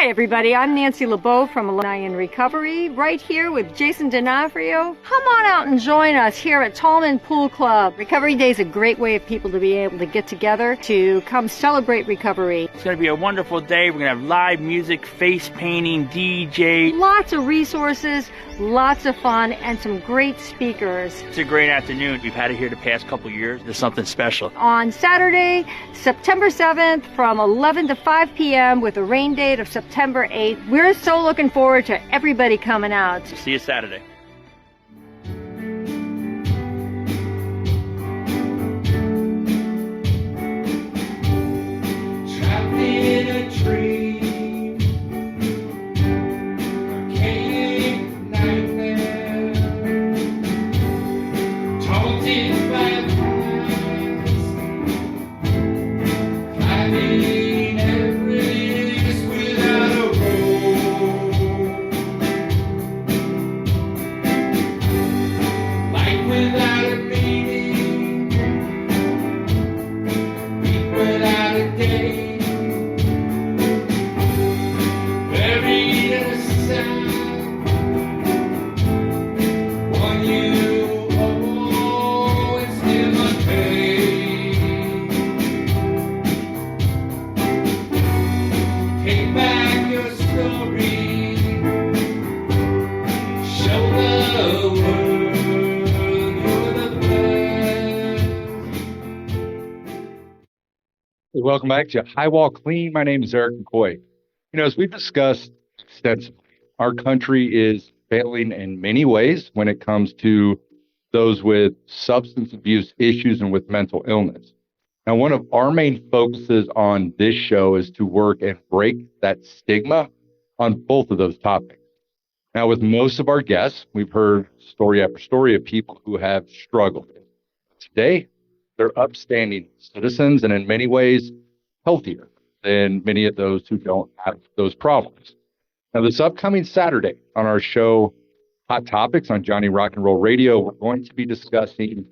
Hi, everybody. I'm Nancy Labov from Alumni in Recovery, right here with Jason D'Onofrio. Come on out and join us here at Tallman Pool Club. Recovery Day is a great way of people to be able to get together to come celebrate recovery. It's going to be a wonderful day. We're going to have live music, face painting, DJ. Lots of resources, lots of fun, and some great speakers. It's a great afternoon. We've had it here the past couple years. There's something special. On Saturday, September 7th from 11 to 5 p.m. with a rain date of September 8th. We're so looking forward to everybody coming out. See you Saturday. Trapped in a dream, archaic nightmare, taunted by past, climbing Everest without a rope, light without a meaning, week without a day. Buried in a sound, one you owe and still unpaid. Take back your story, show the world you're the best. Welcome back to High Wall Clean. My name is Eric McCoy. As we've discussed extensively, our country is failing in many ways when it comes to those with substance abuse issues and with mental illness. Now, one of our main focuses on this show is to work and break that stigma on both of those topics. Now, with most of our guests, we've heard story after story of people who have struggled. Today, they're upstanding citizens and in many ways healthier than many of those who don't have those problems. Now, this upcoming Saturday on our show, Hot Topics on Johnny Rock and Roll Radio, we're going to be discussing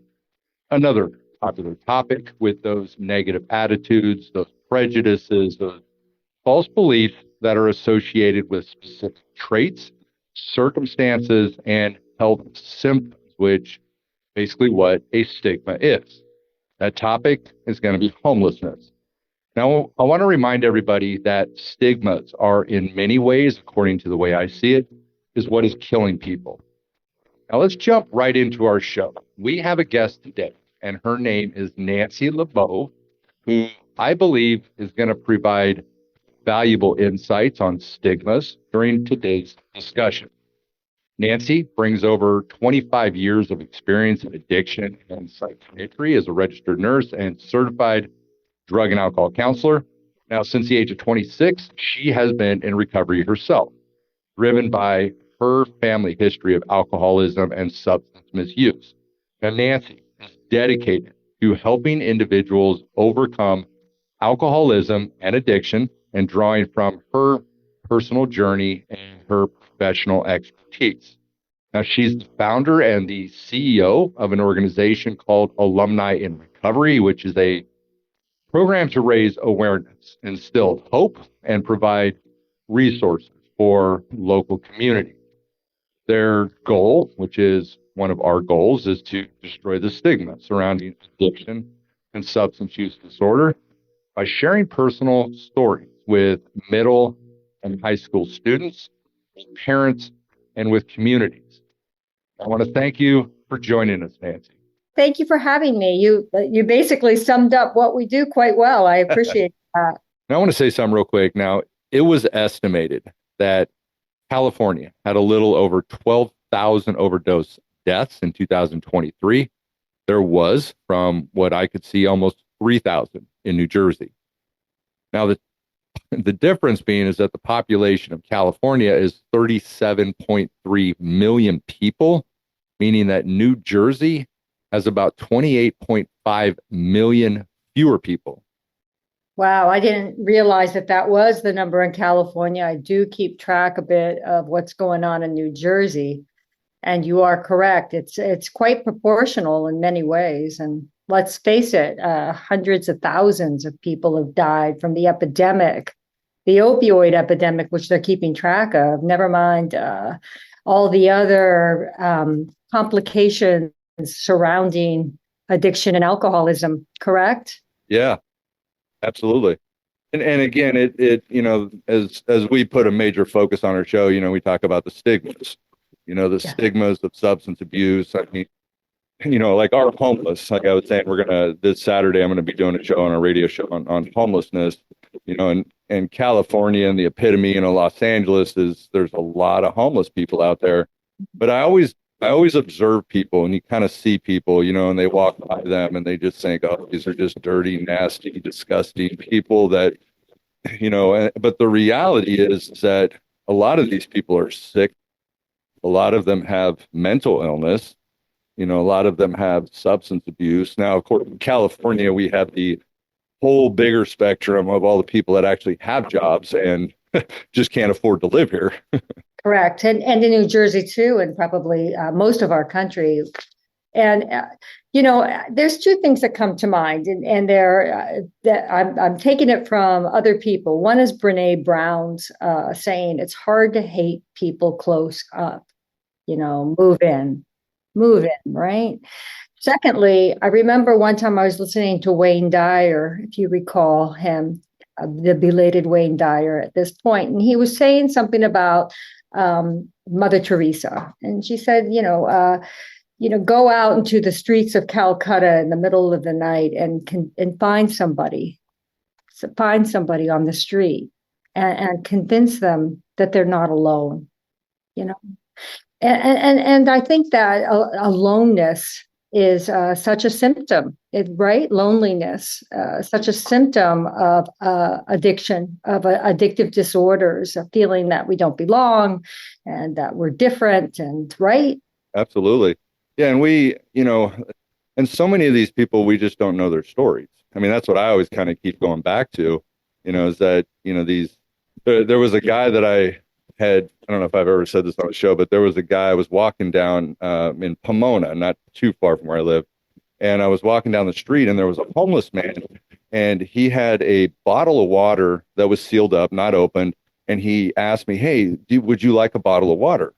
another popular topic with those negative attitudes, those prejudices, those false beliefs that are associated with specific traits, circumstances, and health symptoms, which basically what a stigma is. That topic is going to be homelessness. Now, I want to remind everybody that stigmas are in many ways, according to the way I see it, is what is killing people. Now, let's jump right into our show. We have a guest today, and her name is Nancy Labov, who I believe is going to provide valuable insights on stigmas during today's discussion. Nancy brings over 25 years of experience in addiction and psychiatry as a registered nurse and certified drug and alcohol counselor. Now, since the age of 26, she has been in recovery herself, driven by her family history of alcoholism and substance misuse. Now, Nancy is dedicated to helping individuals overcome alcoholism and addiction and drawing from her personal journey and her professional expertise. Now, she's the founder and the CEO of an organization called Alumni in Recovery, which is a program to raise awareness, instill hope, and provide resources for local communities. Their goal, which is one of our goals, is to destroy the stigma surrounding addiction and substance use disorder by sharing personal stories with middle and high school students, with parents, and with communities. I want to thank you for joining us, Nancy. Thank you for having me. You basically summed up what we do quite well. I appreciate that. Now, I want to say something real quick. Now, it was estimated that California had a little over 12,000 overdose deaths in 2023. There was, from what I could see, almost 3,000 in New Jersey. Now, the difference being is that the population of California is 37.3 million people, meaning that New Jersey has about 28.5 million fewer people. Wow, I didn't realize that was the number in California. I do keep track a bit of what's going on in New Jersey. And you are correct. It's quite proportional in many ways. And let's face it, hundreds of thousands of people have died from the epidemic the opioid epidemic, which they're keeping track of, never mind all the other complications surrounding addiction and alcoholism, correct? Yeah, absolutely. And again, as we put a major focus on our show, we talk about the stigmas, the Yeah. stigmas of substance abuse. I mean, like our homeless, like I was saying, this Saturday, I'm going to be doing a show on a radio show on homelessness, and California and the epitome, Los Angeles there's a lot of homeless people out there. But I always observe people, and you kind of see people, and they walk by them and they just think, oh, these are just dirty, nasty, disgusting people that, but the reality is that a lot of these people are sick. A lot of them have mental illness. A lot of them have substance abuse. Now, of course, in California, we have the whole bigger spectrum of all the people that actually have jobs and just can't afford to live here. Correct. And in New Jersey, too, and probably most of our country. And, there's two things that come to mind, and they're that I'm taking it from other people. One is Brene Brown's saying, it's hard to hate people close up, move in, right? Secondly, I remember one time I was listening to Wayne Dyer, if you recall him, the belated Wayne Dyer at this point, and he was saying something about Mother Teresa, and she said, go out into the streets of Calcutta in the middle of the night and find somebody on the street and convince them that they're not alone, and I think that aloneness is such a symptom, right? Loneliness, such a symptom of addiction, of addictive disorders, a feeling that we don't belong and that we're different, and right? Absolutely. Yeah. And and so many of these people, we just don't know their stories. I mean, that's what I always kind of keep going back to, is that, there was a guy that I don't know if I've ever said this on the show, but there was a guy I was walking down in Pomona, not too far from where I live. And I was walking down the street and there was a homeless man, and he had a bottle of water that was sealed up, not opened. And he asked me, hey, would you like a bottle of water?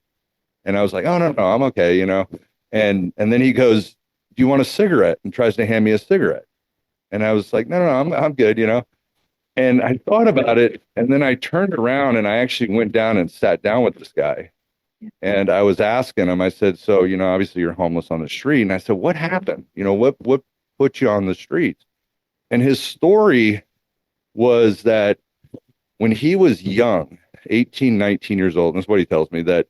And I was like, oh, no, I'm okay, And then he goes, do you want a cigarette? And tries to hand me a cigarette. And I was like, no, I'm good, And I thought about it, and then I turned around and I actually went down and sat down with this guy. And I was asking him, I said, so, obviously you're homeless on the street. And I said, what happened? What put you on the streets? And his story was that when he was young, 18, 19 years old, and that's what he tells me, that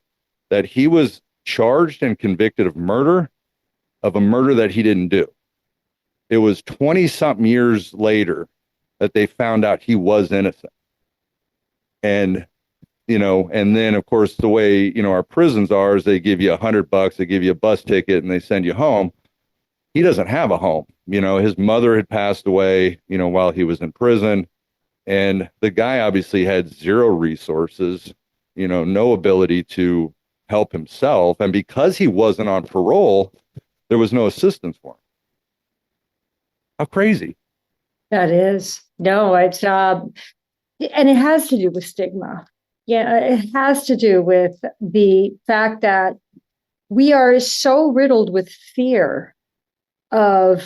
he was charged and convicted of a murder that he didn't do. It was 20 something years later that they found out he was innocent. And, and then of course, the way, our prisons are is they give you $100, they give you a bus ticket and they send you home. He doesn't have a home. His mother had passed away, while he was in prison. And the guy obviously had zero resources, no ability to help himself. And because he wasn't on parole, there was no assistance for him. How crazy. That is. No, it's and it has to do with stigma. Yeah, it has to do with the fact that we are so riddled with fear of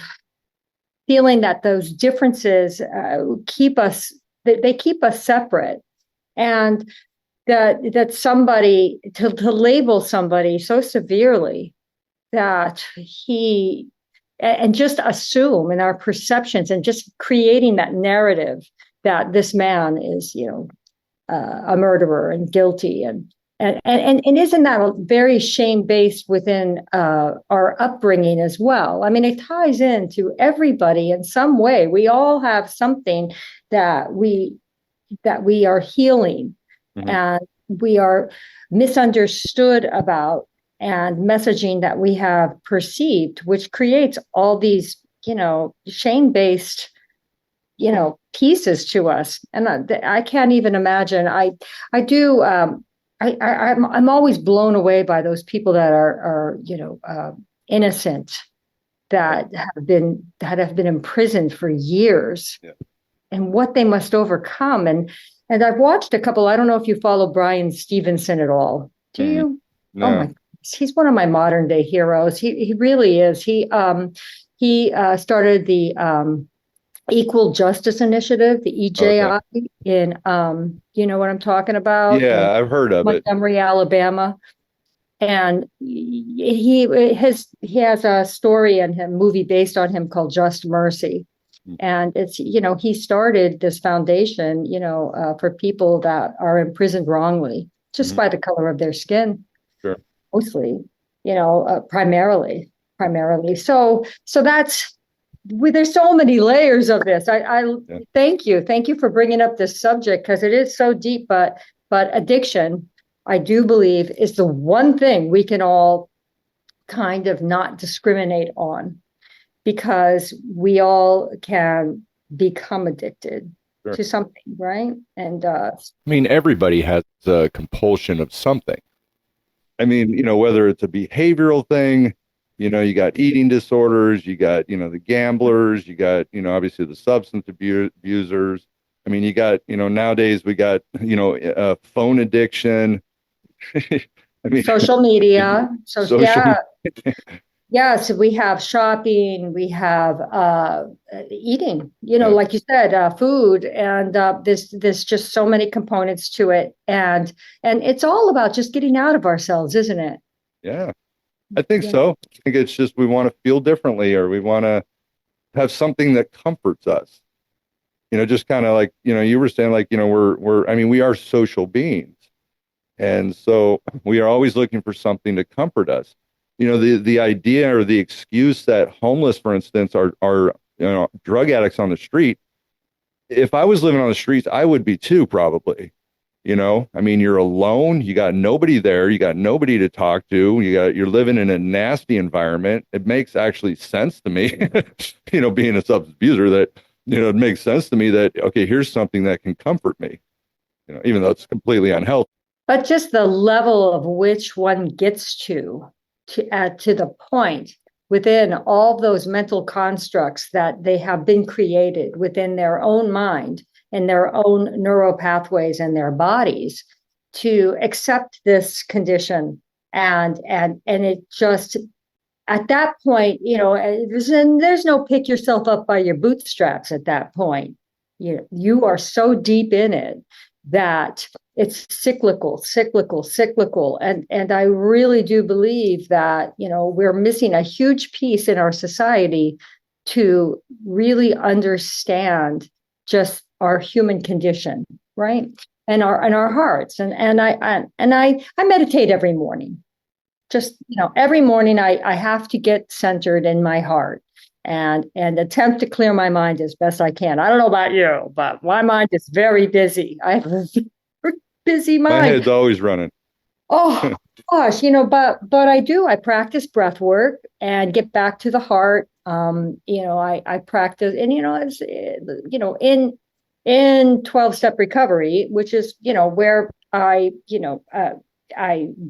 feeling that those differences keep us separate, and that somebody to label somebody so severely that he and just assume in our perceptions and just creating that narrative that this man is, a murderer and guilty. And isn't that very shame-based within our upbringing as well? I mean, it ties into everybody in some way. We all have something that we are healing, mm-hmm. and we are misunderstood about, and messaging that we have perceived, which creates all these, shame-based, pieces to us. And I can't even imagine. I'm always blown away by those people that are innocent, that have been imprisoned for years, yeah. And what they must overcome. And And I've watched a couple. I don't know if you follow Brian Stevenson at all. Do Mm, you? Oh my no. goodness. He's one of my modern day heroes. He really is. He started the Equal Justice Initiative, the Okay. EJI, in you know what I'm talking about, in Yeah, I've heard of it. Montgomery, Alabama. And he has a story and a movie based on him called Just Mercy. And it's, he started this foundation, for people that are imprisoned wrongly just Mhm. by the color of their skin, Sure. mostly, primarily. So there's so many layers of this. I Yeah. thank you. Thank you for bringing up this subject because it is so deep, but addiction, I do believe, is the one thing we can all kind of not discriminate on because we all can become addicted Sure. to something, right? And I mean, everybody has a compulsion of something. I mean, whether it's a behavioral thing, you got eating disorders, you got, the gamblers, you got, obviously the substance abusers. I mean, you got, nowadays we got, phone addiction. I mean, social media. So social. yeah, yes, we have shopping, we have eating, Yeah, like you said, food, and there's just so many components to it, and it's all about just getting out of ourselves, isn't it? yeah, I think Yeah. so. I think it's just we want to feel differently, or we want to have something that comforts us. Just kind of like you were saying, like we're. I mean, we are social beings. And so we are always looking for something to comfort us. The idea or the excuse that homeless, for instance, are drug addicts on the street. If I was living on the streets, I would be too, probably. I mean, you're alone, you got nobody there, you got nobody to talk to, you're living in a nasty environment. It makes actually sense to me, being a substance abuser, that, it makes sense to me that, okay, here's something that can comfort me, even though it's completely unhealthy. But just the level of which one gets to the point within all those mental constructs that they have been created within their own mind and their own neural pathways in their bodies to accept this condition, and it just at that point, there's no pick yourself up by your bootstraps at that point. You are so deep in it that it's cyclical. And I really do believe that, we're missing a huge piece in our society to really understand just our human condition, right? And our hearts. And I meditate every morning. Just, every morning I have to get centered in my heart and attempt to clear my mind as best I can. I don't know about you, but my mind is very busy. I have a very busy My mind. head's always running. Oh gosh, but I practice breath work and get back to the heart. I practice, and it's in 12-step recovery, which is where I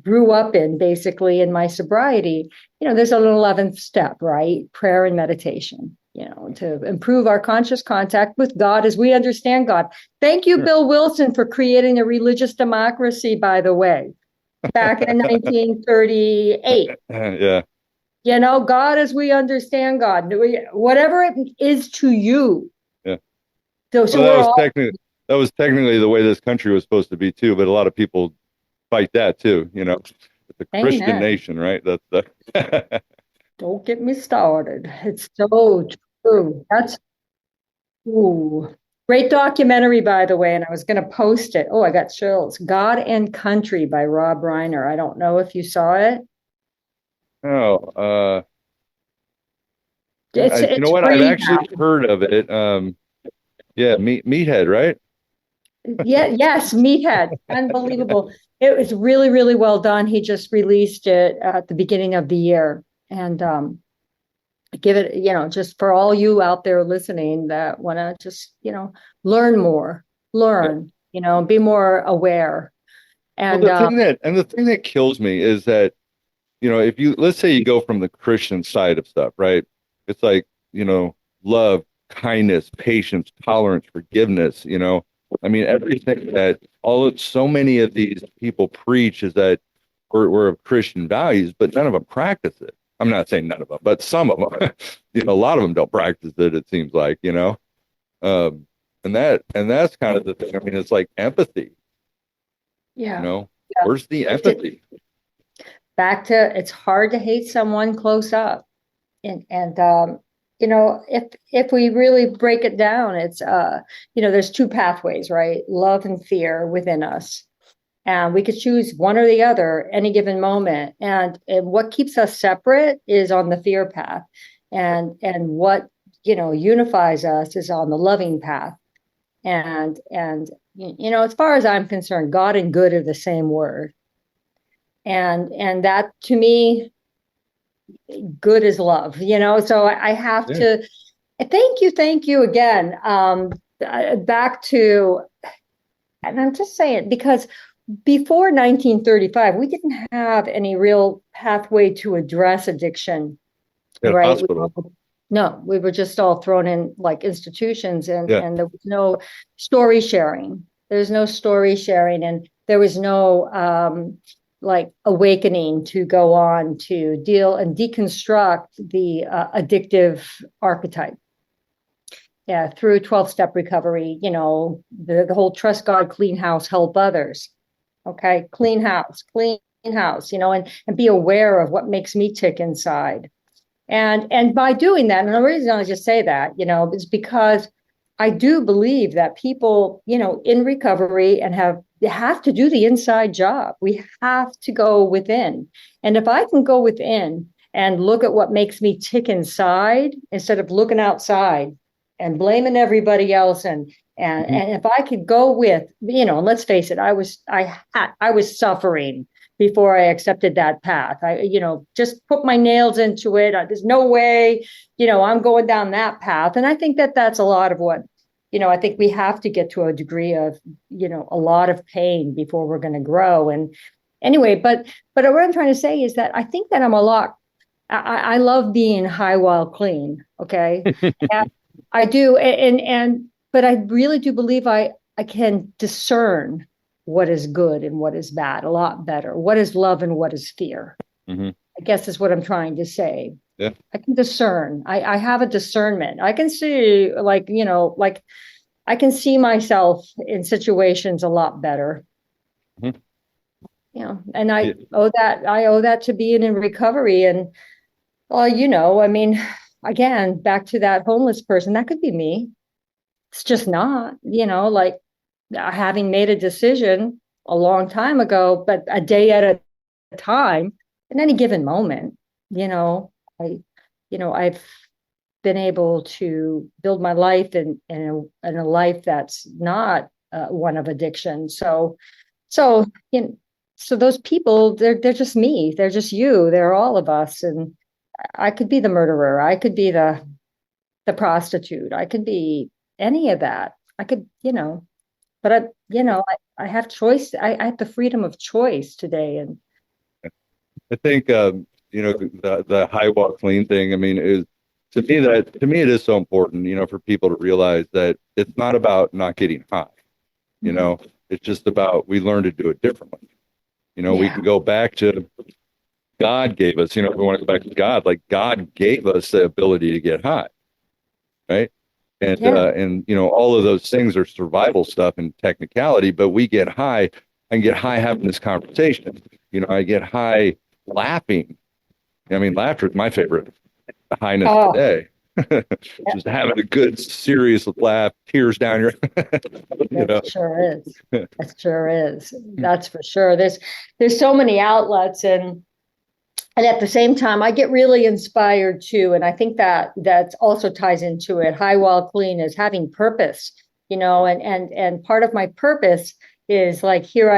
grew up in, basically, in my sobriety. There's an 11th step, right? Prayer and meditation, to improve our conscious contact with God as we understand God. Thank you, Sure. Bill Wilson, for creating a religious democracy, by the way, back in 1938. Yeah. God as we understand God, whatever it is to you. Yeah. So Well, we're all that was technically the way this country was supposed to be too, but a lot of people fight that too. It's a Christian Amen. nation, right? That's the Don't get me started. It's so true. Ooh. Great documentary, by the way, and I was going to post it. Oh, I got chills. God and Country by Rob Reiner. I don't know if you saw it. Oh, It's you know it's what? I've free actually now. heard of it. Yeah, Meathead, right? Yeah, yes, Meathead. Unbelievable. It was really, really well done. He just released it at the beginning of the year. And give it, just for all you out there listening that want to just, learn more, Yeah. be more aware. Well, And the thing that kills me is that, if let's say you go from the Christian side of stuff, right? It's like, love, kindness, patience, tolerance, forgiveness, I mean, everything that so many of these people preach is that we're of Christian values, but none of them practice it. I'm not saying none of them, but some of them, a lot of them don't practice it. It seems like, um, and that's kind of the thing. I mean, it's like empathy, Yeah. Yeah. where's the empathy? Back to it's hard to hate someone close up. And if we really break it down, it's there's two pathways, right? Love and fear within us. And we could choose one or the other any given moment. And what keeps us separate is on the fear path. And what unifies us is on the loving path. And as far as I'm concerned, God and good are the same word. And that to me, good is love, so I have to thank you again. Back to, and I'm just saying, because before 1935, we didn't have any real pathway to address addiction, right? No, we were just all thrown in like institutions, and there was no story sharing. There's no story sharing, and there was no like awakening to go on to deal and deconstruct the addictive archetype. Yeah, through 12-step recovery, the whole trust God, clean house, help others. Okay, clean house, and be aware of what makes me tick inside. And by doing that, and the reason I just say that, is because I do believe that people, in recovery and have to do the inside job. We have to go within. And if I can go within and look at what makes me tick inside instead of looking outside and blaming everybody else, and if I could go with, and let's face it, I was suffering before I accepted that path. I just put my nails into it. There's no way, I'm going down that path. And I think that that's a lot of what, I think we have to get to a degree of, a lot of pain before we're going to grow. And anyway, but what I'm trying to say is that I think that I'm a lot, I love being high while clean. Okay. I do. But I really do believe I can discern what is good and what is bad a lot better. What is love and what is fear? Mm-hmm. I guess is what I'm trying to say. Yeah. I can discern. I have a discernment. I can see, like I can see myself in situations a lot better. Mm-hmm. And I owe that to being in recovery. And I mean, again, back to that homeless person, that could be me. It's just not, like having made a decision a long time ago, but a day at a time, in any given moment, I've been able to build my life in a life that's not one of addiction. So those people, they're just me. They're just you. They're all of us. And I could be the murderer. I could be the prostitute. I could be any of that. I could, but I have choice. I have the freedom of choice today. And I think, the high walk clean thing, I mean, is to me, it is so important, for people to realize that it's not about not getting high, it's just about, we learn to do it differently. We can go back to God gave us, if we want to go back to God, like God gave us the ability to get high. Right. And all of those things are survival stuff and technicality, but we get high. I can get high having this conversation. I get high laughing. I mean, laughter is my favorite highness today. Just having a good, serious laugh, tears down your. That sure is. That sure is. That's for sure. There's so many outlets, and at the same time, I get really inspired too. And I think that also ties into it. High while clean is having purpose, and part of my purpose is like you're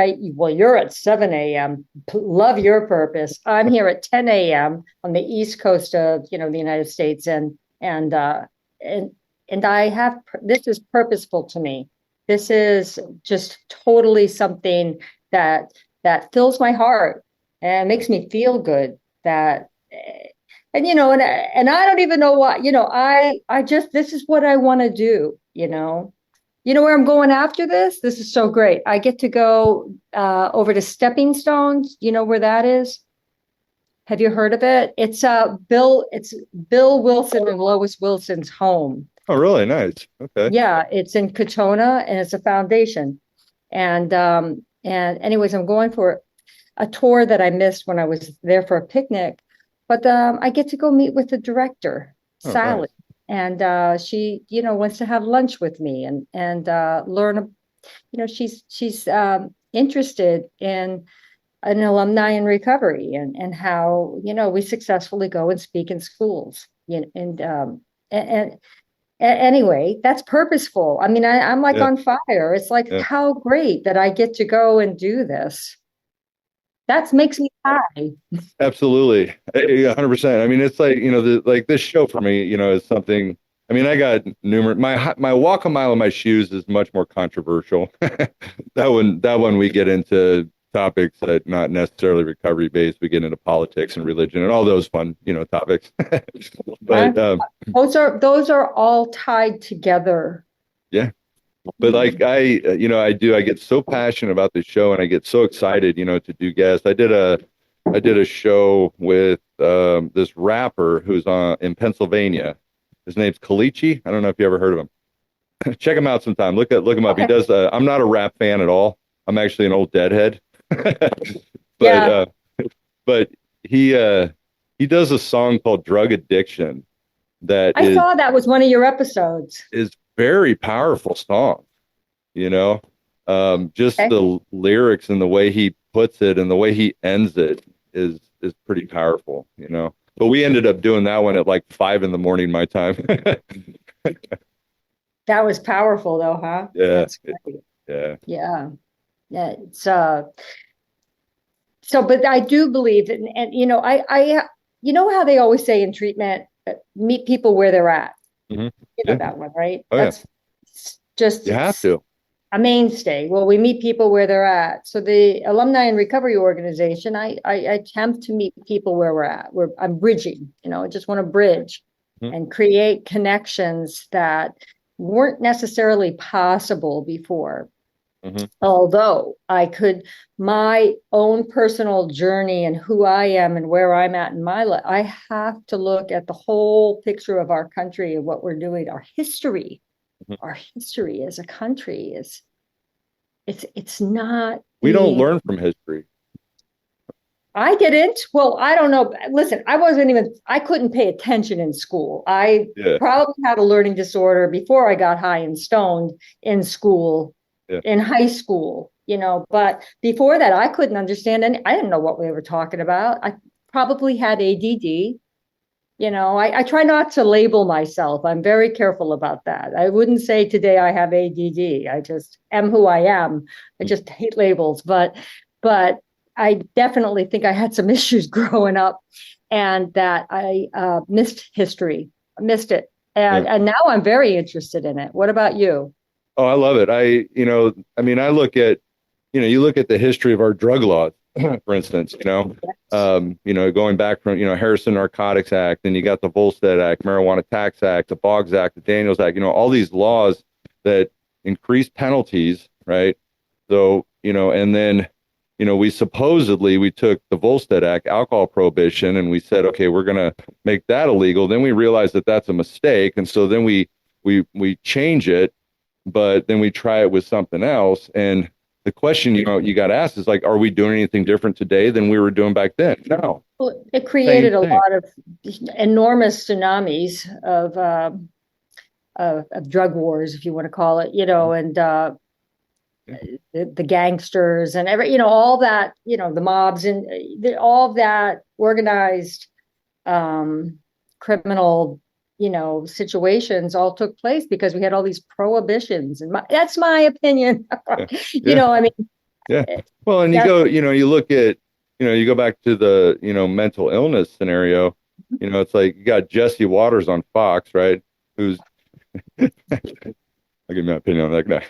at 7 a.m. Love your purpose. I'm here at 10 a.m. on the East Coast of, the United States. And I have, this is purposeful to me. This is just totally something that fills my heart and makes me feel good. And I don't even know what, I just, this is what I want to do, You know where I'm going after this? This is so great. I get to go over to Stepping Stones. You know where that is? Have you heard of it? It's Bill Wilson and Lois Wilson's home. Oh, really? Nice. Okay. Yeah, it's in Katona and it's a foundation. And anyways, I'm going for a tour that I missed when I was there for a picnic. But I get to go meet with the director, Oh, Sally, nice. and she, wants to have lunch with me and learn. She's interested in an alumni in recovery and how we successfully go and speak in schools. And anyway, that's purposeful. I mean, I'm like Yeah. on fire. It's like Yeah. how great that I get to go and do this. That makes me high. Absolutely. 100%. I mean, it's like, like this show for me, is something. I mean, I got numerous. My walk a mile in my shoes is much more controversial. That one we get into topics that not necessarily recovery based. We get into politics and religion and all those fun, topics. But Those are all tied together. yeah. But like I get so passionate about this show and I get so excited, to do guests. I did a show with this rapper who's in Pennsylvania. His name's Kalichi. I don't know if you ever heard of him. Check him out sometime. Look him up. Okay. He does. I'm not a rap fan at all. I'm actually an old deadhead. but Yeah. but he does a song called Drug Addiction that I saw that was one of your episodes. is very powerful song. Just Okay. the lyrics and the way he puts it and the way he ends it is pretty powerful. But we ended up doing that one at like 5 a.m. my time. That was powerful though, huh? Yeah. That's great. Yeah. Yeah. Yeah. It's so but I do believe and I how they always say in treatment, meet people where they're at. Mhm. You know Yeah. that one, right? Oh, yeah. That's just You have to. a mainstay. Well, we meet people where they're at. So the Alumni and Recovery Organization, I attempt to meet people where we're at. I'm bridging, I just want to bridge Mhm. and create connections that weren't necessarily possible before. Mhm. Although my own personal journey and who I am and where I'm at in my life, I have to look at the whole picture of our country and what we're doing, our history. Mhm. Our history as a country it's not. We don't learn from history. I don't know. Listen, I couldn't pay attention in school. I Yeah. probably had a learning disorder before I got high and stoned in school, Yeah. in high school, but before that, I couldn't understand I didn't know what we were talking about. I probably had ADD. I try not to label myself. I'm very careful about that. I wouldn't say today I have ADD. I just am who I am. I just hate labels, but I definitely think I had some issues growing up and that I missed history. I missed it. And now I'm very interested in it. What about you? Oh, I love it. I look at, you look at the history of our drug laws, for instance, going back from, Harrison Narcotics Act, and you got the Volstead Act, Marijuana Tax Act, the Boggs Act, the Daniels Act, all these laws that increase penalties, right? So, and then, we took the Volstead Act, alcohol prohibition, and we said, okay, we're going to make that illegal. Then we realized that that's a mistake. And so then we change it, but then we try it with something else. And the question, you got to ask is like, are we doing anything different today than we were doing back then? No. Well, it created a thing. lot of enormous tsunamis of drug wars, if you want to call it, and the gangsters and all that, the mobs and all of that organized criminal, situations all took place because we had all these prohibitions. And that's my opinion. Yeah. I mean, Yeah. Well, and you look at, you go back to the, mental illness scenario, it's like you got Jesse Waters on Fox, right? Who's, I'll give my opinion on that guy,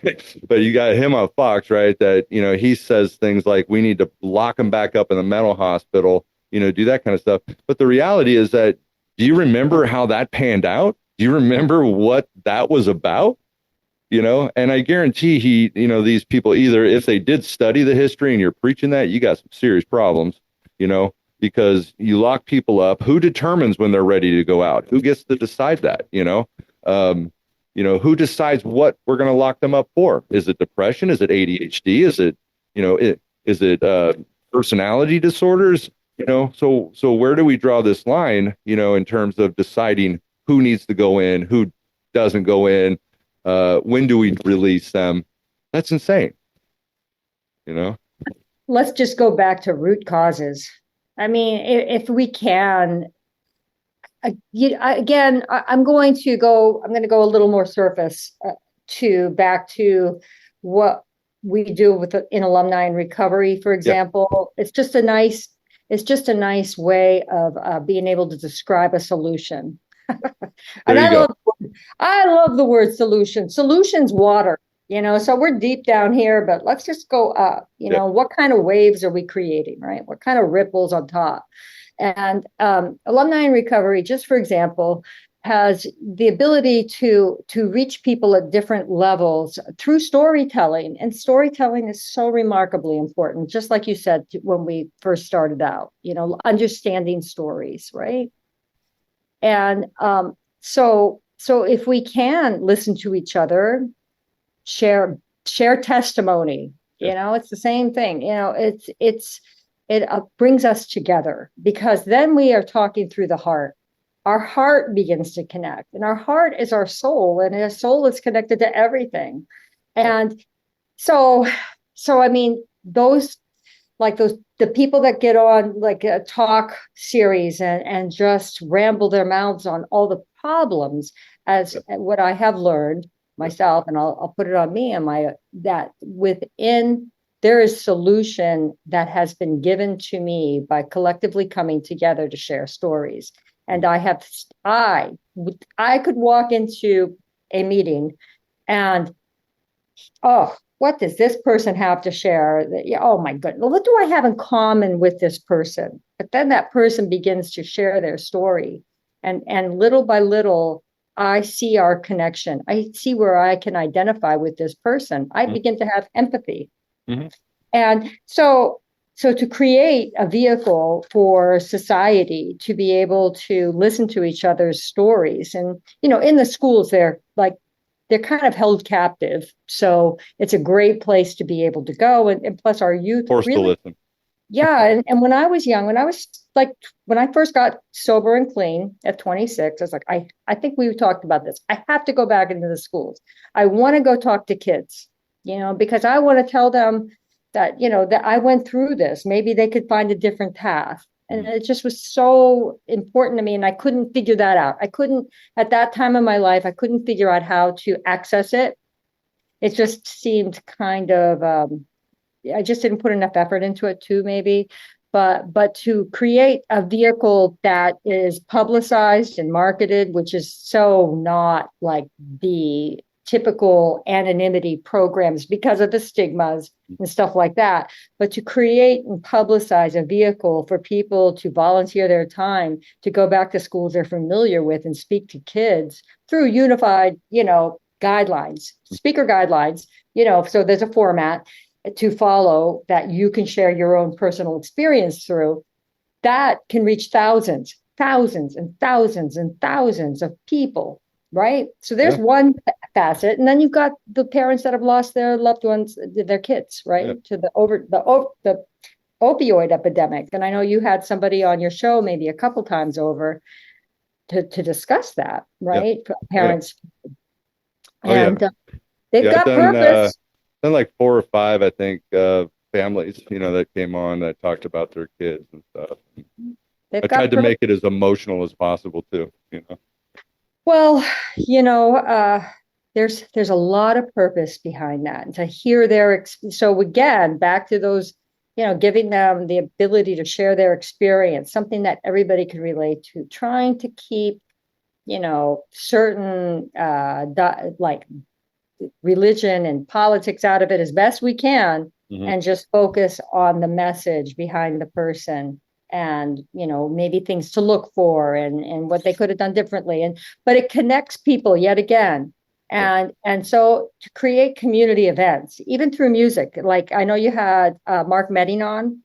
but you got him on Fox, right? That, he says things like we need to lock him back up in the mental hospital, do that kind of stuff. But the reality is that, do you remember how that panned out? Do you remember what that was about? And I guarantee these people, either if they did study the history and you're preaching that, you got some serious problems, because you lock people up. Who determines when they're ready to go out? Who gets to decide that? Who decides what we're going to lock them up for? Is it depression? Is it ADHD? Is it, is it personality disorders? So where do we draw this line, in terms of deciding who needs to go in, who doesn't go in? When do we release them? That's insane. Let's just go back to root causes. I mean, if we can, again, I'm going to go a little more surface back to what we do in alumni and recovery, for example. Yeah. It's just a nice way of being able to describe a solution. And I love the word solution. Solution's water, so we're deep down here, but let's just go up. What kind of waves are we creating, right? What kind of ripples on top? And Alumni in Recovery, just for example, has the ability to reach people at different levels through storytelling. And storytelling is so remarkably important, just like you said when we first started out, understanding stories, right? And so if we can listen to each other, share testimony, it's the same thing. It brings us together, because then we are talking through the heart. Our heart begins to connect, and our heart is our soul, and our soul is connected to everything. And so I mean, the people that get on like a talk series and just ramble their mouths on all the problems, as what I have learned myself, and I'll put it on me and that within there is solution that has been given to me by collectively coming together to share stories. And I could walk into a meeting and, what does this person have to share? Oh my goodness, what do I have in common with this person? But then that person begins to share their story. And little by little, I see our connection. I see where I can identify with this person. I begin to have empathy. Mm-hmm. And so to create a vehicle for society to be able to listen to each other's stories, and, in the schools, they're kind of held captive. So it's a great place to be able to go. And plus our youth. Forced to listen. Yeah. And when I was young, when I first got sober and clean at 26, I was like, I think we talked about this. I have to go back into the schools. I want to go talk to kids, because I want to tell them that, that I went through this. Maybe they could find a different path. And it just was so important to me. And I couldn't figure that out. At that time in my life, I couldn't figure out how to access it. It just seemed kind of, I just didn't put enough effort into it too, maybe. But to create a vehicle that is publicized and marketed, which is so not like the typical anonymity programs because of the stigmas and stuff like that, but to create and publicize a vehicle for people to volunteer their time to go back to schools they're familiar with and speak to kids through unified, guidelines, speaker guidelines, so there's a format to follow that you can share your own personal experience through, that can reach thousands and thousands and thousands of people. Right. So there's one facet. And then you've got the parents that have lost their loved ones, their kids, right, to the opioid epidemic. And I know you had somebody on your show maybe a couple times over to discuss that, right? Parents. And they've got purpose. Then like 4 or 5, I think, families, that came on that talked about their kids and stuff. I tried to make it as emotional as possible too, Well, there's a lot of purpose behind that, and to hear so again, back to those, giving them the ability to share their experience, something that everybody can relate to, trying to keep, certain like religion and politics out of it as best we can, and just focus on the message behind the person. And, maybe things to look for and what they could have done differently. But it connects people yet again. And so to create community events, even through music, like I know you had Mark Medding on.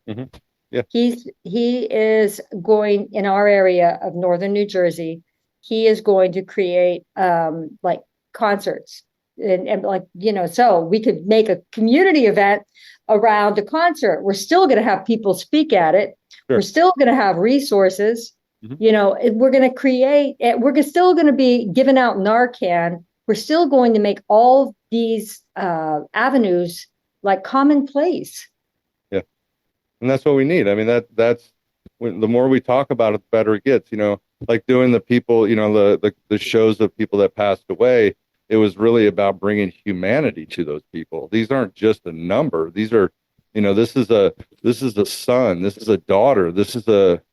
Yeah. He is going in our area of northern New Jersey. He is going to create like concerts and like, so we could make a community event around a concert. We're still going to have people speak at it. Sure. We're still going to have resources. We're going to create, we're still going to be giving out Narcan. We're still going to make all these avenues like commonplace. Yeah. And that's what we need. I mean, that's the more we talk about it, the better it gets, like doing the people, the shows of people that passed away. It was really about bringing humanity to those people. These aren't just a number. These are, this is a son, this is a daughter, this is a,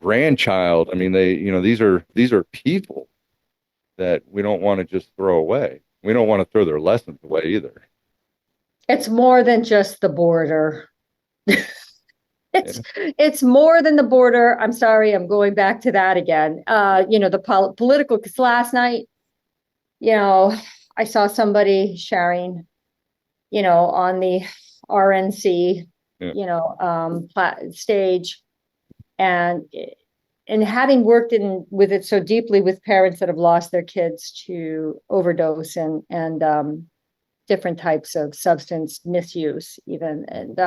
grandchild. I mean, these are people that we don't want to just throw away. We don't want to throw their lessons away either. It's more than just the border. It's more than the border. I'm sorry, I'm going back to that again. The political, because last night, I saw somebody sharing, on the RNC, stage, and having worked with it so deeply with parents that have lost their kids to overdose and different types of substance misuse, even, and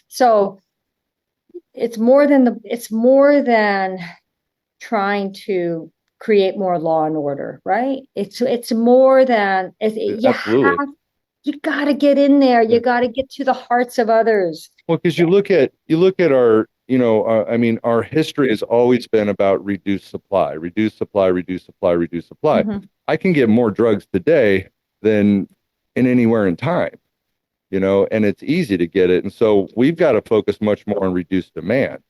so it's more than trying to create more law and order, right? It's more than you got to get in there. You got to get to the hearts of others. Well, because you look at our, our history has always been about reduce supply. Mm-hmm. I can get more drugs today than in anywhere in time, and it's easy to get it. And so we've got to focus much more on reduced demand.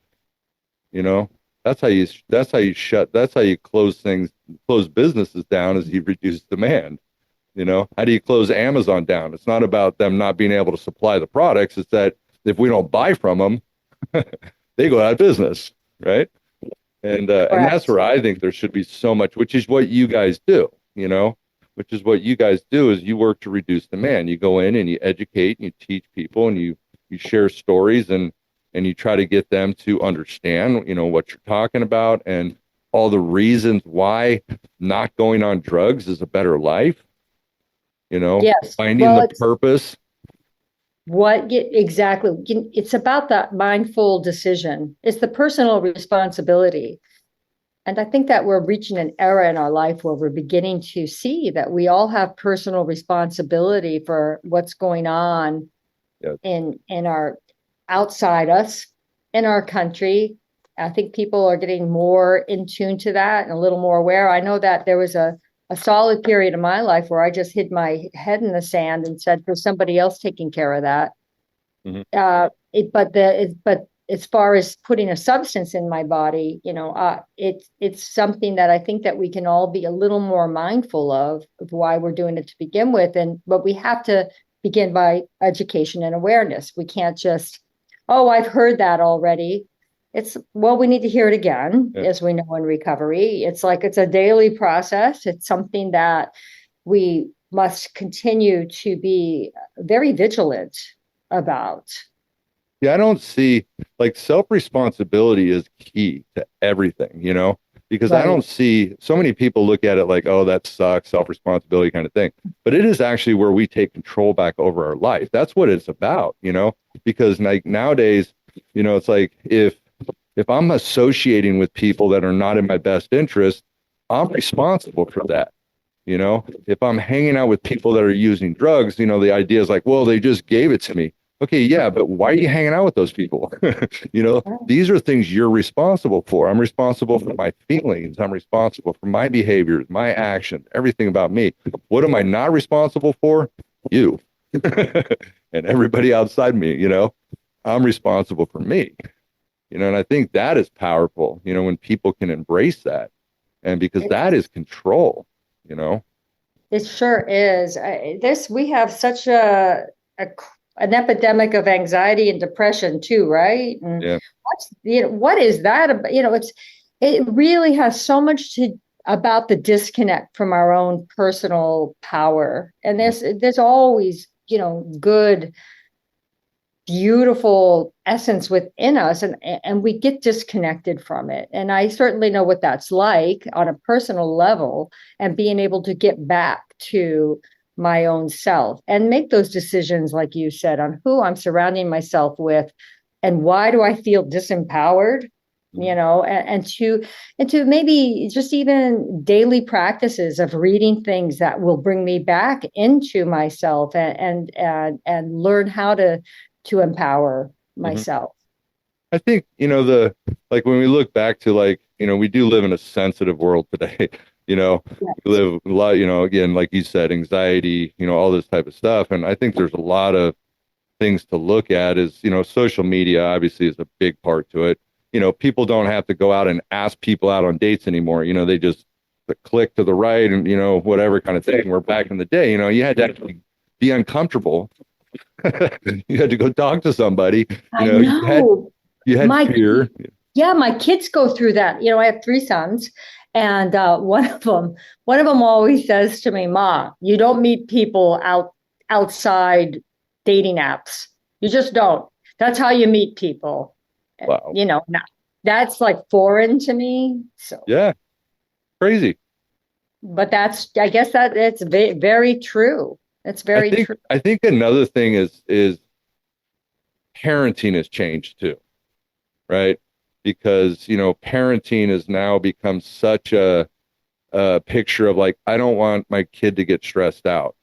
That's how you close businesses down, is you reduce demand. How do you close Amazon down? It's not about them not being able to supply the products. It's that if we don't buy from them, they go out of business, right? And that's where I think there should be so much, which is what you guys do, is you work to reduce demand. You go in and you educate and you teach people and you share stories and you try to get them to understand, what you're talking about and all the reasons why not going on drugs is a better life. Yes. Finding the purpose. Exactly. It's about that mindful decision. It's the personal responsibility. And I think that we're reaching an era in our life where we're beginning to see that we all have personal responsibility for what's going on in our outside us, in our country. I think people are getting more in tune to that and a little more aware. I know that there was a solid period of my life where I just hid my head in the sand and said, for somebody else taking care of that. Mm-hmm. But as far as putting a substance in my body, it's something that I think that we can all be a little more mindful of why we're doing it to begin with. But we have to begin by education and awareness. We can't just, I've heard that already. We need to hear it again, as we know in recovery. It's a daily process. It's something that we must continue to be very vigilant about. Yeah, I don't see, self-responsibility is key to everything, because right. I don't see, so many people look at it like, oh, that sucks, self-responsibility kind of thing. But it is actually where we take control back over our life. That's what it's about, because nowadays, it's like if I'm associating with people that are not in my best interest, I'm responsible for that. If I'm hanging out with people that are using drugs, the idea is like, well, they just gave it to me. Okay, yeah, but why are you hanging out with those people? These are things you're responsible for. I'm responsible for my feelings. I'm responsible for my behaviors, my actions, everything about me. What am I not responsible for? You and everybody outside me, I'm responsible for me. And I think that is powerful, when people can embrace that, and because that is control, It sure is. We have such an epidemic of anxiety and depression too, right? And what is that about? It really has so much to about the disconnect from our own personal power. And there's always, good, beautiful essence within us, and we get disconnected from it. And I certainly know what that's like on a personal level, and being able to get back to my own self and make those decisions, like you said, on who I'm surrounding myself with and why do I feel disempowered, and to maybe just even daily practices of reading things that will bring me back into myself, and learn how to empower Mhm. myself. I think, the like when we look back to like, we do live in a sensitive world today. Yes. We live a lot, again, like you said, anxiety, all this type of stuff. And I think there's a lot of things to look at is, social media obviously is a big part to it. People don't have to go out and ask people out on dates anymore. They just click to the right and, whatever kind of thing. Where back in the day, you had to actually be uncomfortable. You had to go talk to somebody. I know. You had My fear. Yeah, my kids go through that. I have three sons, and one of them always says to me, "Ma, you don't meet people outside dating apps. You just don't. That's how you meet people." Wow. That's like foreign to me. So, Yeah. Crazy. but I guess that it's very true. It's very true. I think another thing is parenting has changed too, right? Because, parenting has now become such a picture of like, I don't want my kid to get stressed out,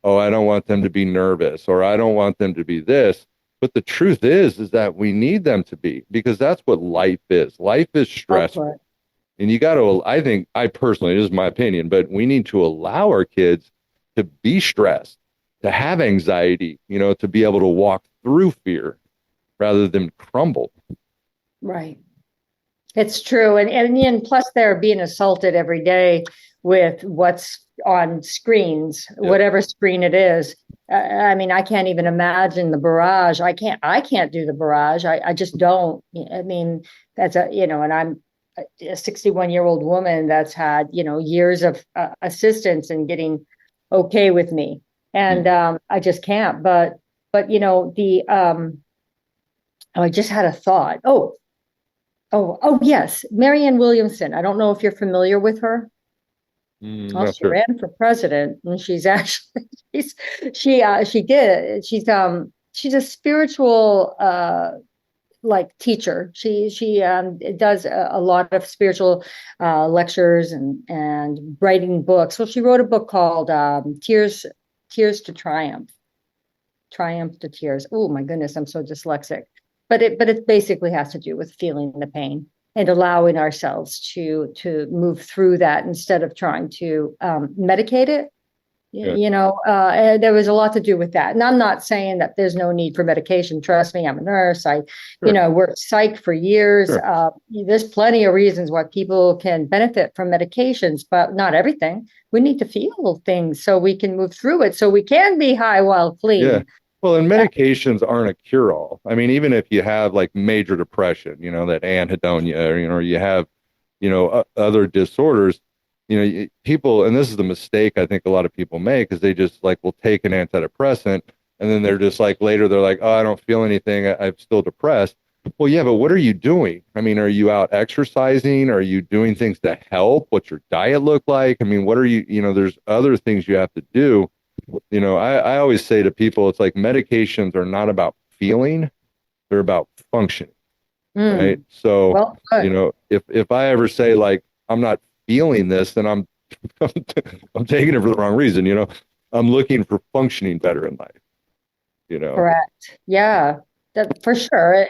oh, I don't want them to be nervous, or I don't want them to be this. But the truth is that we need them to be, because that's what life is. Life is stressful. Okay. And you got to, I personally, this is my opinion, but we need to allow our kids to be stressed, to have anxiety, to be able to walk through fear rather than crumble. Right. It's true. And plus they're being assaulted every day with what's on screens, whatever screen it is. I mean, I can't even imagine the barrage. I can't do the barrage. I just don't. I mean, that's and I'm a 61-year-old woman that's had, years of assistance and getting okay with me. And I just can't. But I just had a thought. Oh, yes. Marianne Williamson. I don't know if you're familiar with her. Well, Not she sure. ran for president, and she's actually she's a spiritual like teacher. She does a lot of spiritual lectures and writing books. Well, she wrote a book called Tears to Triumph to Tears. Oh my goodness, I'm so dyslexic. But it basically has to do with feeling the pain and allowing ourselves to move through that instead of trying to medicate it. Yeah. And there was a lot to do with that. And I'm not saying that there's no need for medication. Trust me, I'm a nurse. Worked psych for years. Sure. There's plenty of reasons why people can benefit from medications, but not everything. We need to feel things so we can move through it, so we can be high while clean. Yeah. Well, and medications aren't a cure-all. I mean, even if you have like major depression, that anhedonia, or you have, other disorders, people, and this is the mistake I think a lot of people make, is they just like will take an antidepressant and then they're just like later they're like, oh, I don't feel anything. I'm still depressed. Well, yeah, but what are you doing? I mean, are you out exercising? Are you doing things to help? What's your diet look like? I mean, what are you, there's other things you have to do. I always say to people, it's like medications are not about feeling, they're about functioning. Right. So, Well, good. If I ever say like, I'm not feeling this, then I'm taking it for the wrong reason. I'm looking for functioning better in life, Correct. Yeah, that for sure.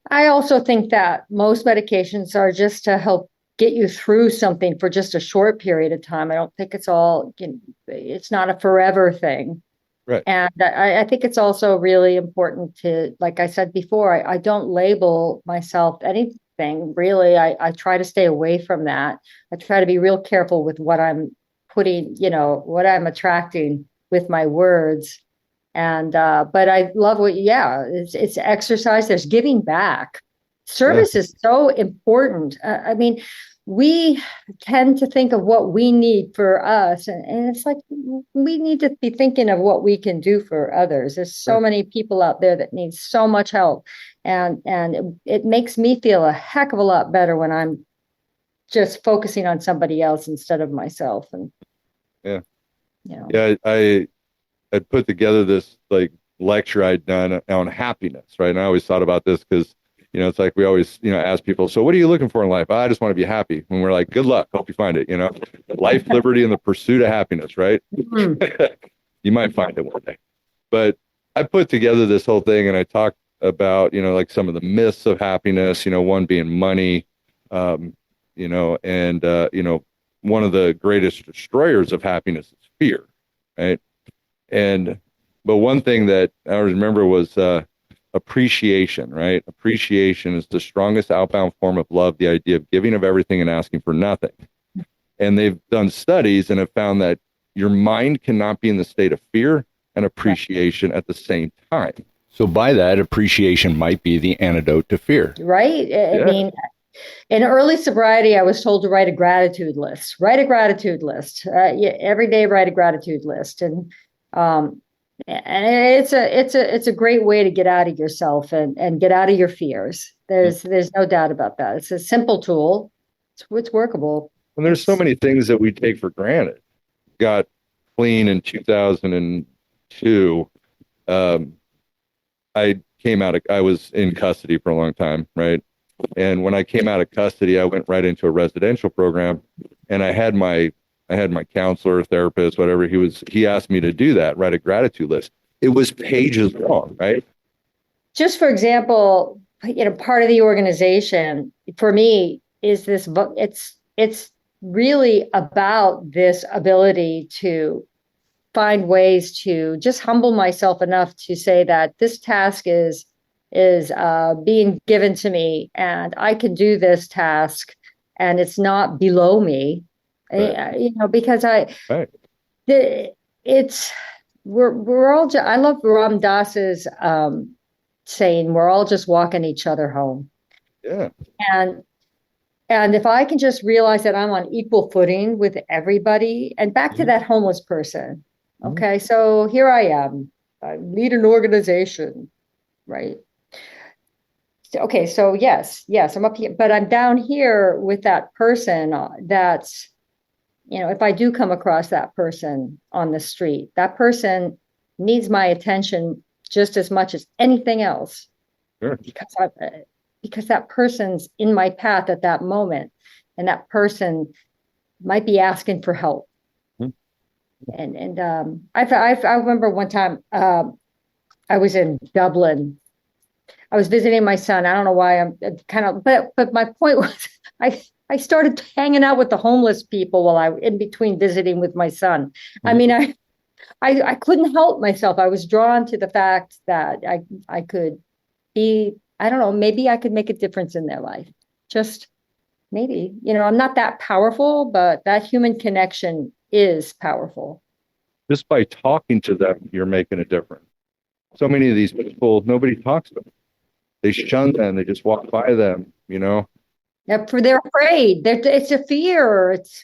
I also think that most medications are just to help get you through something for just a short period of time. I don't think it's not a forever thing. Right. And I think it's also really important to, like I said before, I don't label myself anything really. I try to stay away from that. I try to be real careful with what I'm putting, what I'm attracting with my words. And but I love it's exercise. There's giving back. Service is so important. I mean, we tend to think of what we need for us, and it's like we need to be thinking of what we can do for others. There's so many people out there that need so much help, and it makes me feel a heck of a lot better when I'm just focusing on somebody else instead of myself. And Yeah. you know, Yeah, I put together this like lecture I'd done on happiness, right? And I always thought about this because, you know, it's like we always, you know, ask people, so what are you looking for in life? I just want to be happy. And we're like, good luck, hope you find it, you know, life, liberty, and the pursuit of happiness, right? You might find it one day. But I put together this whole thing and I talked about, you know, like some of the myths of happiness, you know, one being money, you know, and, you know, one of the greatest destroyers of happiness is fear, right? And, but one thing that I always remember was appreciation, right? Appreciation is the strongest outbound form of love, the idea of giving of everything and asking for nothing. And they've done studies and have found that your mind cannot be in the state of fear and appreciation at the same time. So by that, appreciation might be the antidote to fear. right? I mean, in early sobriety, I was told to write a gratitude list. Write a gratitude list. Every day, write a gratitude list, and it's a great way to get out of yourself and get out of your fears. There's no doubt about that. It's a simple tool. It's workable. And there's so many things that we take for granted. Got clean in 2002. I was in custody for a long time, right? And when I came out of custody, I went right into a residential program, and I had my counselor, therapist, whatever. He asked me to do that, write a gratitude list. It was pages long, right? Just for example, you know, part of the organization for me is this book. It's really about this ability to find ways to just humble myself enough to say that this task is being given to me, and I can do this task, and it's not below me. Right. You know, because Right. we're all. I love Ram Dass's saying, "We're all just walking each other home." Yeah. And if I can just realize that I'm on equal footing with everybody, and back to that homeless person. Okay, so here I am. I lead an organization, right? Okay, so yes, I'm up here, but I'm down here with that person that's, you know, if I do come across that person on the street, that person needs my attention just as much as anything else. Sure. Because that person's in my path at that moment, and that person might be asking for help. And I remember one time I was in Dublin. I was visiting my son. I don't know why I'm kind of, but my point was I started hanging out with the homeless people while I in between visiting with my son. I mean, I couldn't help myself. I was drawn to the fact that I could be, I don't know, maybe I could make a difference in their life. Just maybe, you know, I'm not that powerful, but that human connection is powerful. Just by talking to them, you're making a difference. So many of these people, nobody talks to them. They shun them. They just walk by them, you know? They're afraid. It's a fear. It's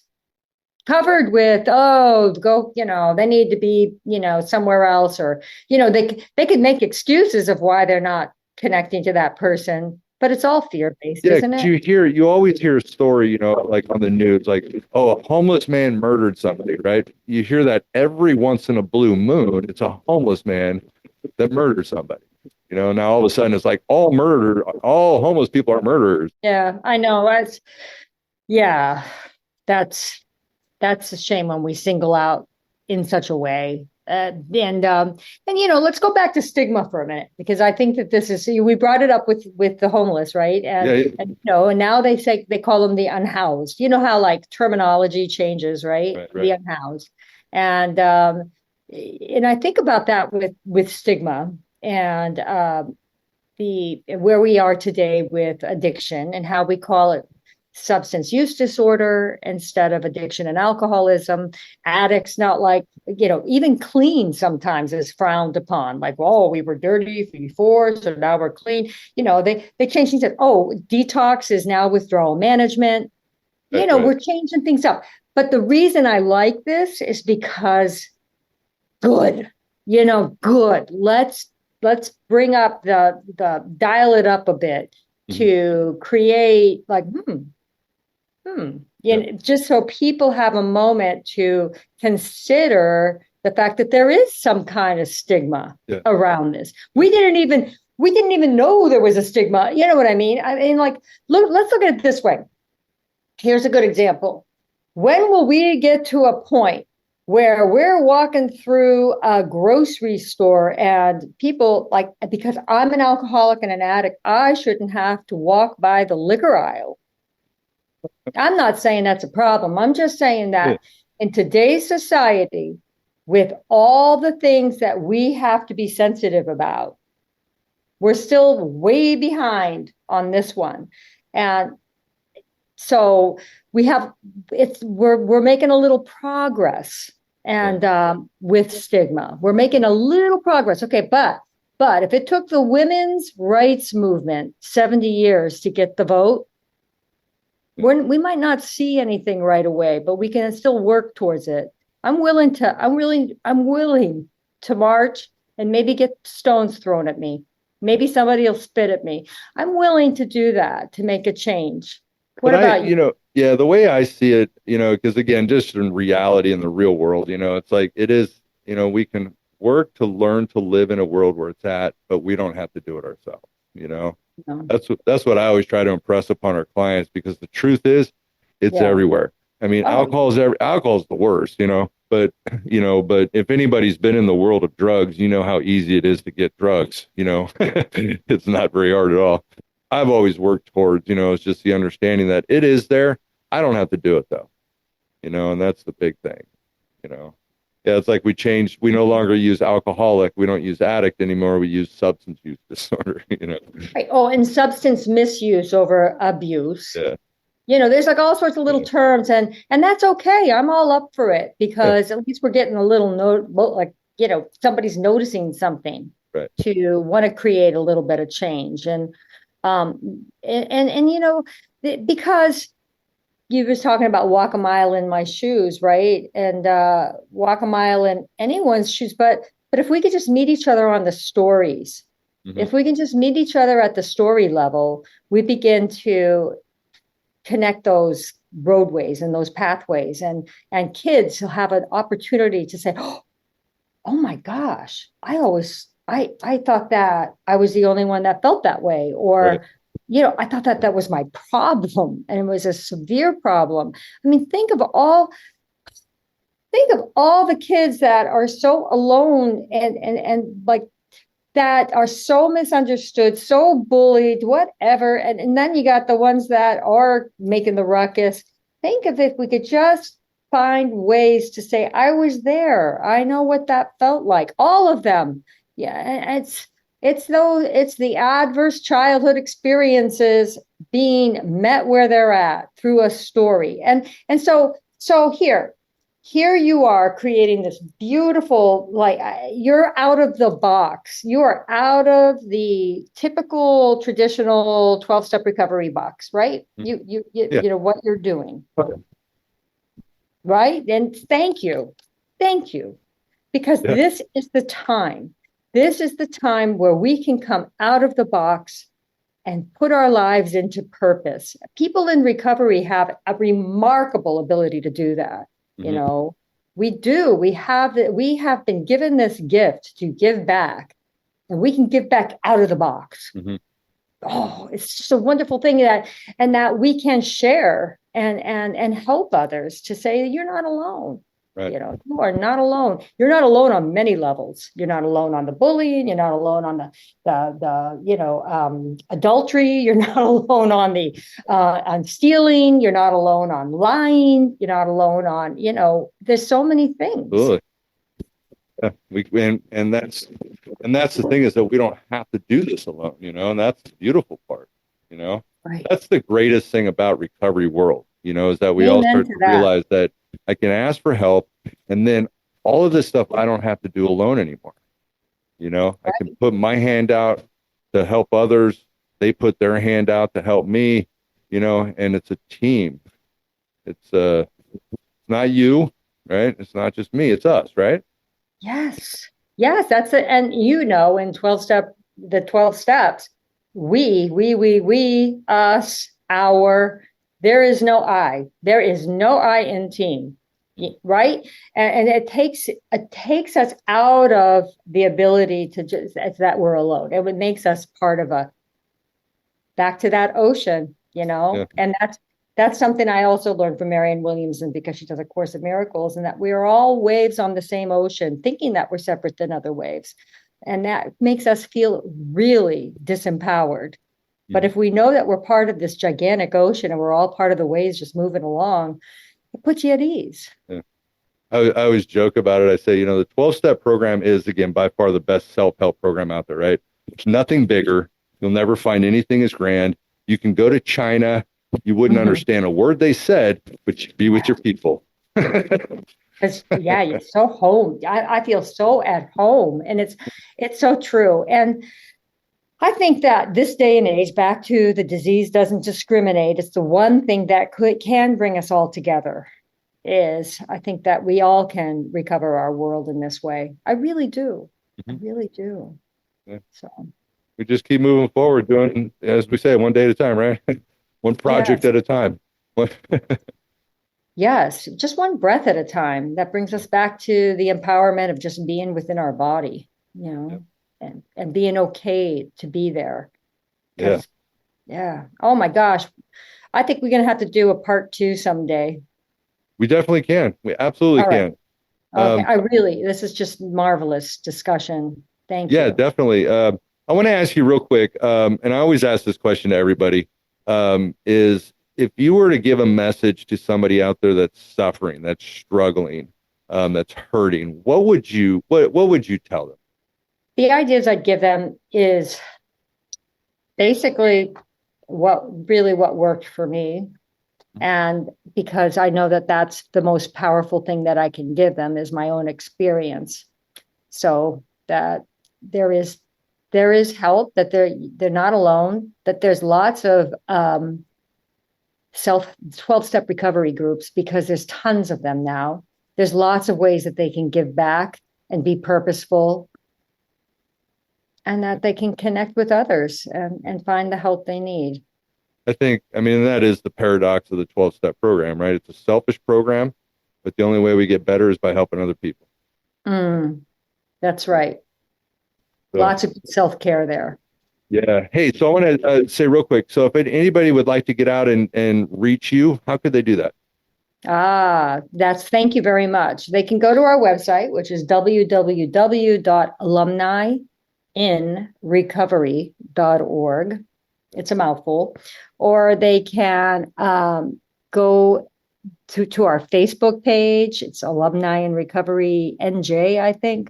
covered with, oh, go, you know, they need to be, you know, somewhere else, or, you know, they could make excuses of why they're not connecting to that person, but it's all fear-based, isn't it? You always hear a story, you know, like on the news, like, oh, a homeless man murdered somebody, right? You hear that every once in a blue moon. It's a homeless man that murdered somebody. You know, now all of a sudden it's like all homeless people are murderers. Yeah, I know. That's a shame when we single out in such a way. And you know, let's go back to stigma for a minute, because I think that this is, we brought it up with the homeless, right? And you know, and now they call them the unhoused. You know how like terminology changes, right? Right. The unhoused, and I think about that with stigma and where we are today with addiction and how we call it substance use disorder instead of addiction and alcoholism. Addicts, not like, you know, even clean sometimes is frowned upon. Like, oh, we were dirty before, so now we're clean. You know, they change things. Oh, detox is now withdrawal management. You know, we're changing things up. But the reason I like this is because good, good. Let's bring up the dial it up a bit to create like, just so people have a moment to consider the fact that there is some kind of stigma around this. We didn't even know there was a stigma. You know what I mean? I mean, like, let's look at it this way. Here's a good example. When will we get to a point where we're walking through a grocery store and people like, because I'm an alcoholic and an addict, I shouldn't have to walk by the liquor aisle. I'm not saying that's a problem. I'm just saying that in today's society, with all the things that we have to be sensitive about, we're still way behind on this one. And so we're making a little progress, and with stigma, we're making a little progress. Okay, but if it took the women's rights movement 70 years to get the vote, we might not see anything right away, but we can still work towards it. I'm willing to march and maybe get stones thrown at me. Maybe somebody will spit at me. I'm willing to do that to make a change. What about you? The way I see it, because again, just in reality in the real world, it's like it is, we can work to learn to live in a world where it's at, but we don't have to do it ourselves, No. That's what I always try to impress upon our clients, because the truth is it's everywhere. I mean, alcohol's the worst, but if anybody's been in the world of drugs, you know how easy it is to get drugs, it's not very hard at all. I've always worked towards, it's just the understanding that it is there. I don't have to do it though, and that's the big thing, Yeah, it's like we no longer use alcoholic. We don't use addict anymore. We use substance use disorder, Right. Oh, and substance misuse over abuse. Yeah. There's like all sorts of little terms, and that's okay. I'm all up for it, because at least we're getting a little note, like, somebody's noticing something to want to create a little bit of change. And because you was talking about walk a mile in my shoes, right? And walk a mile in anyone's shoes. But if we could just meet each other on the stories, if we can just meet each other at the story level, we begin to connect those roadways and those pathways, and kids will have an opportunity to say, oh my gosh, I thought that I was the only one that felt that way, or I thought that was my problem, and it was a severe problem. I mean, think of all the kids that are so alone and like that are so misunderstood, so bullied, whatever. And then you got the ones that are making the ruckus. Think of if we could just find ways to say, I was there. I know what that felt like. All of them. Yeah, it's the adverse childhood experiences being met where they're at through a story. And so here you are creating this beautiful, like, you're out of the box. You are out of the typical traditional 12-step recovery box, right? You know what you're doing. Right? And thank you. Because this is the time. This is the time where we can come out of the box and put our lives into purpose. People in recovery have a remarkable ability to do that. We do. We have been given this gift to give back, and we can give back out of the box. Oh, it's just a wonderful thing that we can share and help others to say you're not alone. Right. You are not alone. You're not alone on many levels. You're not alone on the bullying. You're not alone on the adultery. You're not alone on the on stealing. You're not alone on lying. You're not alone on there's so many things. Absolutely. Yeah, and that's the thing, is that we don't have to do this alone, and that's the beautiful part, Right. That's the greatest thing about recovery world, is that we all start to realize that I can ask for help, and then all of this stuff I don't have to do alone anymore. I can put my hand out to help others. They put their hand out to help me, and it's a team. It's not you, right? It's not just me, it's us, right? Yes. Yes, that's it. And in the 12 steps, we, us, our, there is no I. There is no I in team. Right. And it takes us out of the ability to just that we're alone. It makes us part of back to that ocean, Yeah. and that's something I also learned from Marianne Williamson, because she does A Course of Miracles, and that we are all waves on the same ocean, thinking that we're separate than other waves. And that makes us feel really disempowered. But if we know that we're part of this gigantic ocean and we're all part of the waves just moving along, it puts you at ease. Yeah. I always joke about it. I say, the 12-step program is, again, by far the best self-help program out there, right? It's nothing bigger. You'll never find anything as grand. You can go to China. You wouldn't understand a word they said, but you'd be with your people. Because you're so home. I feel so at home, and it's so true. And I think that this day and age, back to the disease doesn't discriminate. It's the one thing that can bring us all together. I think that we all can recover our world in this way. I really do. I really do. Yeah. So We just keep moving forward, doing, as we say, one day at a time, right? One project at a time. yes, just one breath at a time. That brings us back to the empowerment of just being within our body, and being okay to be there. Yeah. Yeah. Oh my gosh. I think we're going to have to do a part 2 someday. We definitely can. We absolutely can. Okay. This is just marvelous discussion. Thank you. Yeah, definitely. I want to ask you real quick, and I always ask this question to everybody, is if you were to give a message to somebody out there that's suffering, that's struggling, that's hurting, what would you tell them? The ideas I'd give them is basically what worked for me. And because I know that that's the most powerful thing that I can give them is my own experience. So that there is help, that they're not alone, that there's lots of 12-step recovery groups, because there's tons of them now. There's lots of ways that they can give back and be purposeful, and that they can connect with others and find the help they need. I mean, that is the paradox of the 12-step program, right? It's a selfish program, but the only way we get better is by helping other people. That's right. So, lots of self-care there. Yeah. Hey, so I want to say real quick. So if anybody would like to get out and reach you, how could they do that? Thank you very much. They can go to our website, which is www.alumniinrecovery.org. It's a mouthful. Or they can go to our Facebook page. It's Alumni in Recovery NJ, I think.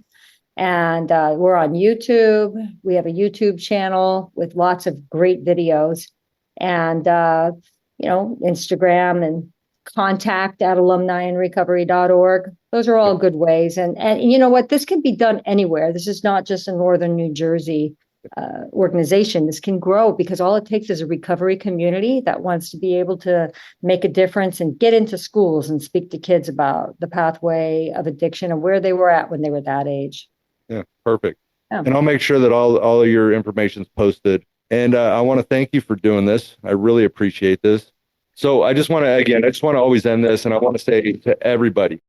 And we're on YouTube. We have a YouTube channel with lots of great videos, and Instagram, and contact at alumniinrecovery.org. Those are all good ways. And you know what? This can be done anywhere. This is not just a Northern New Jersey organization. This can grow, because all it takes is a recovery community that wants to be able to make a difference and get into schools and speak to kids about the pathway of addiction and where they were at when they were that age. Yeah, perfect. Yeah. And I'll make sure that all of your information is posted. And I want to thank you for doing this. I really appreciate this. So I just want to always end this, and I want to say to everybody,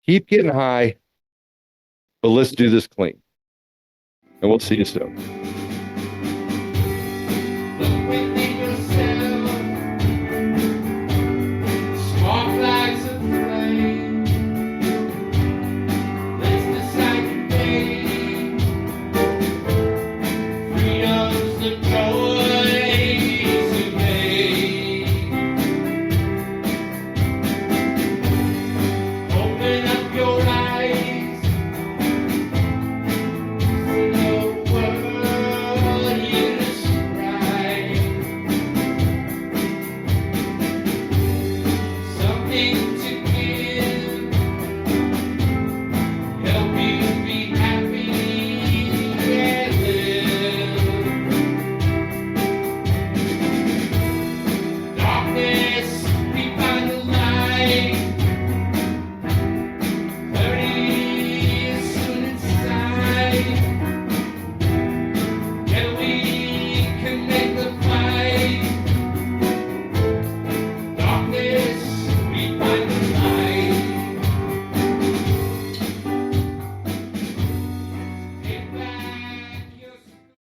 keep getting high, but let's do this clean. And we'll see you soon.